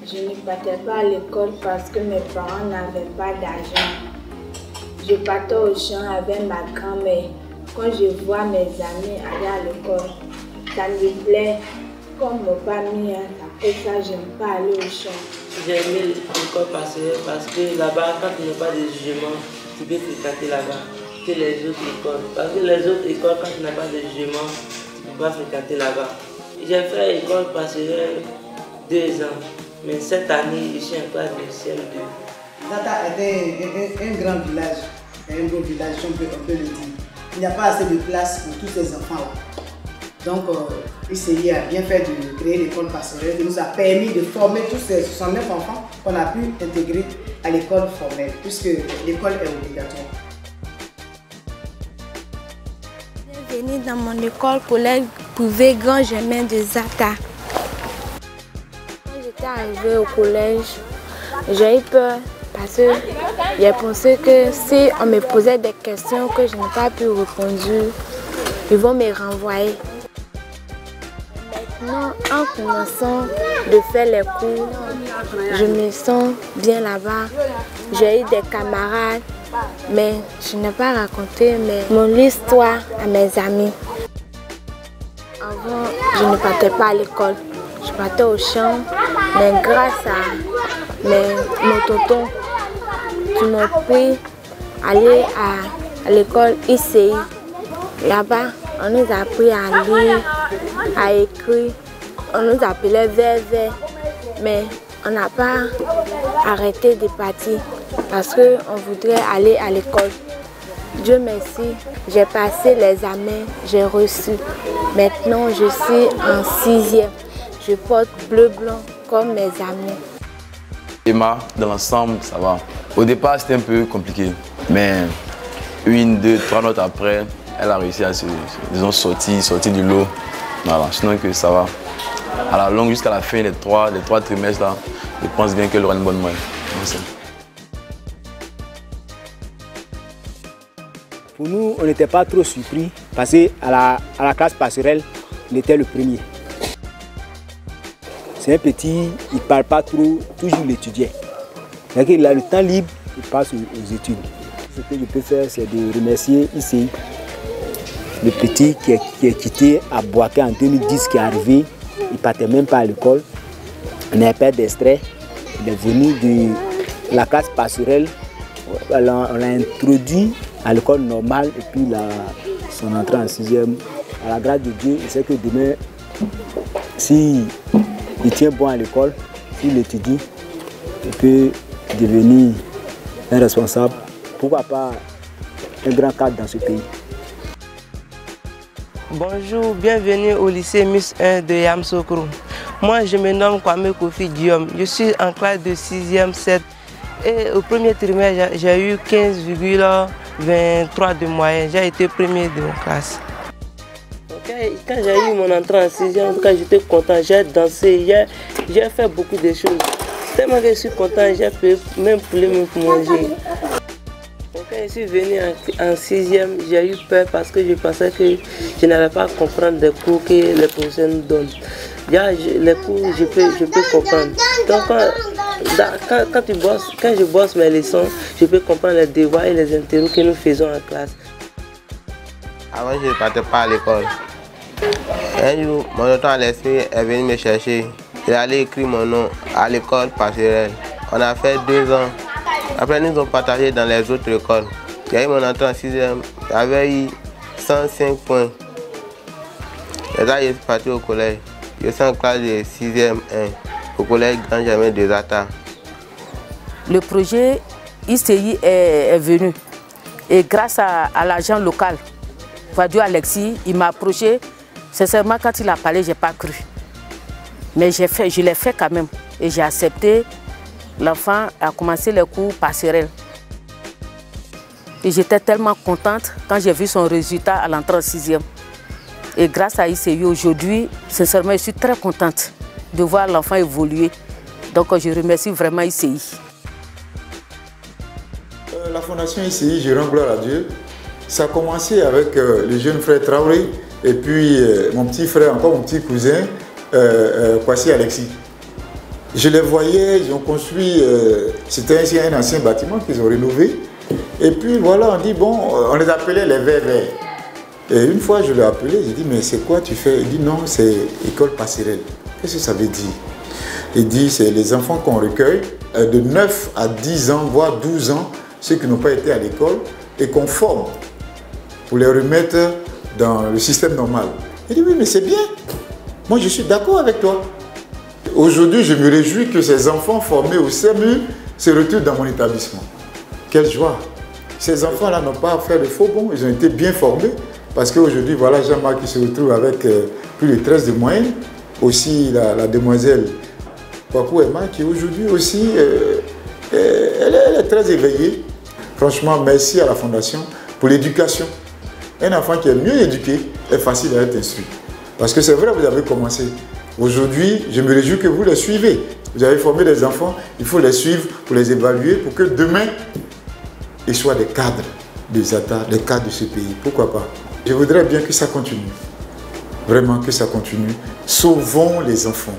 Je ne partais pas à l'école parce que mes parents n'avaient pas d'argent. Je partais au champ avec ma grand-mère. Quand je vois mes amis aller à l'école, ça me plaît. Comme mon famille, après ça, j'aime pas aller au champ. J'ai aimé l'école pastorale parce que là-bas, quand il n'y a pas de jugement, tu peux fréquenter là-bas que les autres écoles. Parce que les autres écoles, quand il n'y a pas de jugement, tu ne peux pas fréquenter là-bas. J'ai fait l'école pastorale 2 ans, mais cette année, je suis en classe de CM2. Zata était un grand village, un beau village, on peut le dire. Il n'y a pas assez de place pour tous ces enfants-là. Donc, ICI a bien fait de créer l'école pastorale. Il nous a permis de former tous ces 69 enfants qu'on a pu intégrer à l'école formelle, puisque l'école est obligatoire. Bienvenue dans mon école collège privé Grand Germain de Zata. Quand j'étais arrivée au collège, j'ai eu peur parce que j'ai pensé que si on me posait des questions que je n'ai pas pu répondre, ils vont me renvoyer. Maintenant, en commençant de faire les cours, je me sens bien là-bas. J'ai eu des camarades, mais je n'ai pas raconté mon histoire à mes amis. Avant, je ne partais pas à l'école. Je partais au champ, mais grâce à mon tonton qui m'a pris aller à l'école ICI. Là-bas, on nous a appris à lire, à écrire. On nous appelait VV, mais on n'a pas arrêté de partir parce qu'on voudrait aller à l'école. Dieu merci, j'ai passé les examens, j'ai reçu. Maintenant, je suis en 6e. Je porte bleu-blanc comme mes amis. Emma, dans l'ensemble, ça va. Au départ, c'était un peu compliqué, mais 1, 2, 3 notes après, elle a réussi à se, disons, sortir du lot. Voilà, sinon que ça va. À la longue, jusqu'à la fin des trois trimestres, là, je pense bien qu'elle aura une bonne moyenne. Merci. Pour nous, on n'était pas trop surpris parce qu'à la classe pastorale, on était le premier. C'est un petit, il ne parle pas trop, toujours l'étudiant. Il a le temps libre, il passe aux études. Ce que je peux faire, c'est de remercier ici le petit qui est quitté à Boaké en 2010, qui est arrivé. Il ne partait même pas à l'école. On n'avait pas d'extrait. Il est venu de la classe pastorale. On l'a introduit à l'école normale et puis son entrée en 6e. À la grâce de Dieu, il sait que demain, s'il tient bon à l'école, s'il étudie, il peut devenir un responsable. Pourquoi pas un grand cadre dans ce pays. Bonjour, bienvenue au lycée Miss 1 de Yamoussoukro. Moi, je me nomme Kwame Kofi Guillaume. Je suis en classe de 6e 7 et au premier trimestre, j'ai eu 15,23 de moyenne. J'ai été premier de ma classe. Quand j'ai eu mon entrée en 6e, j'étais content, j'ai dansé, j'ai fait beaucoup de choses. Tellement que je suis content, j'ai payé même pour manger. Quand je suis venu en 6e, j'ai eu peur parce que je pensais que je n'allais pas comprendre les cours que les professeurs nous donnent. Les cours, je peux comprendre. Donc, quand je bosse mes leçons, je peux comprendre les devoirs et les interros que nous faisons en classe. Avant, je ne partais pas à l'école. Un jour, mon tonton Alexis est venu me chercher. Il allait écrire mon nom à l'école pastorale. On a fait 2 ans. Après, nous avons partagé dans les autres écoles. J'ai eu mon entrée en 6e, j'avais eu 105 points. Et là, je suis parti au collège. Je suis en classe de 6e 1, au collège Grand Germain de Zata. Le projet ICI est venu. Et grâce à l'agent local, Vadio Alexis, il m'a approché. Sincèrement, quand il a parlé, je n'ai pas cru. Mais je l'ai fait quand même. Et j'ai accepté. L'enfant a commencé les cours pastoraux. Et j'étais tellement contente quand j'ai vu son résultat à l'entrée en 6e. Et grâce à ICI aujourd'hui, sincèrement, je suis très contente de voir l'enfant évoluer. Donc je remercie vraiment ICI. La fondation ICI, je rends gloire à Dieu. Ça a commencé avec le jeune frère Traoré et puis mon petit frère, encore mon petit cousin, Kwasi Alexis. Je les voyais, ils ont construit, c'était un ancien bâtiment qu'ils ont rénové. Et puis voilà, on dit, bon, on les appelait les verts. Et une fois, je l'ai appelé, j'ai dit, mais c'est quoi tu fais? Il dit, non, c'est école passerelle. Qu'est-ce que ça veut dire? Il dit, c'est les enfants qu'on recueille de 9 à 10 ans, voire 12 ans, ceux qui n'ont pas été à l'école, et qu'on forme pour les remettre dans le système normal. Il dit, oui, mais c'est bien. Moi, je suis d'accord avec toi. Aujourd'hui, je me réjouis que ces enfants formés au CMU se retrouvent dans mon établissement. Quelle joie! Ces enfants-là n'ont pas fait de faux bons, ils ont été bien formés. Parce qu'aujourd'hui, voilà Jean-Marc qui se retrouve avec plus de 13 de moyenne. Aussi la demoiselle Kwaku Emma qui aujourd'hui aussi, elle est très éveillée. Franchement, merci à la Fondation pour l'éducation. Un enfant qui est mieux éduqué est facile à être instruit. Parce que c'est vrai, vous avez commencé. Aujourd'hui, je me réjouis que vous les suivez. Vous avez formé des enfants, il faut les suivre pour les évaluer pour que demain, ils soient des cadres des États, des cadres de ce pays. Pourquoi pas? Je voudrais bien que ça continue. Vraiment que ça continue. Sauvons les enfants.